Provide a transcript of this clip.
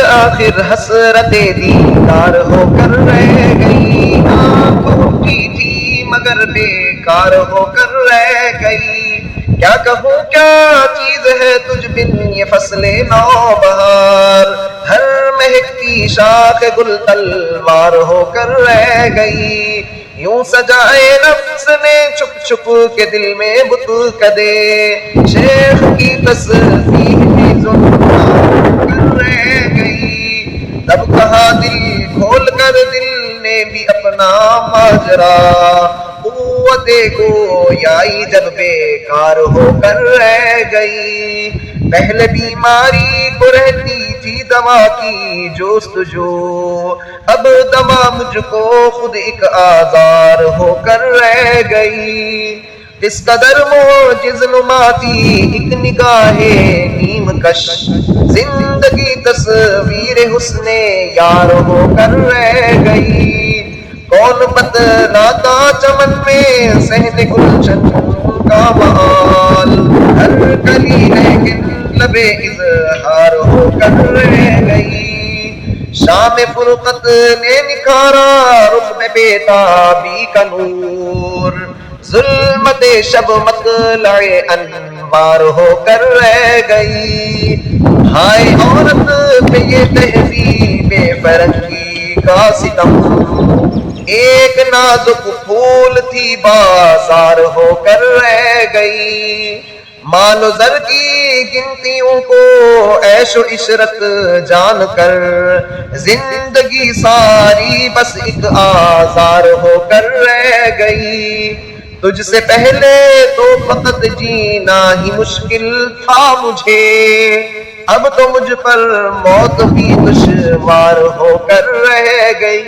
آخر حسرت دیدار ہو کر رہ گئی، آنکھوں کی تھی مگر بیکار ہو کر رہ گئی۔ کیا کہوں کیا چیز ہے تجھ بن یہ فصل نو بہار، ہر مہکتی شاخ گل تلوار ہو کر رہ گئی۔ یوں سجائے نفس نے چھپ چھپ کے دل میں بت کدے، شیخ کی تصویر بھی زنار کر رہ گئی۔ تب کہا دل کھول کر دل نے بھی اپنا ماجرا، قوت گویائی جب بیکار ہو کر رہ گئی۔ پہلے بیماری کو رہتی تھی دوا کی جستجو، اب دوا مجھ کو خود ایک آزار ہو کر رہ گئی۔ اس قدر موجز نما تھی ایک نگاہ نیم کش، زندگی تصویر حسن یار ہو کر رہ گئی۔ کون بتلاتا چمن میں صحن گلشن کا محال، ہر کلی لیکن لبے اظہار ہو کر رہ گئی۔ شام فرقت نے نکھارا رخ میں بیتابی کا نور، ظلمت شب مطلع انوار ہو کر رہ گئی۔ ہائے عورت پہ یہ تہذیب فرنگی کا ستم، ایک نازک پھول تھی بازار ہو کر رہ گئی۔ مال و زر کی گنتیوں کو عیش و عشرت جان کر، زندگی ساری بس ایک آزار ہو کر رہ گئی۔ تجھ سے پہلے تو فقط جینا ہی مشکل تھا مجھے، اب تو مجھ پر موت بھی دشوار ہو کر رہ گئی۔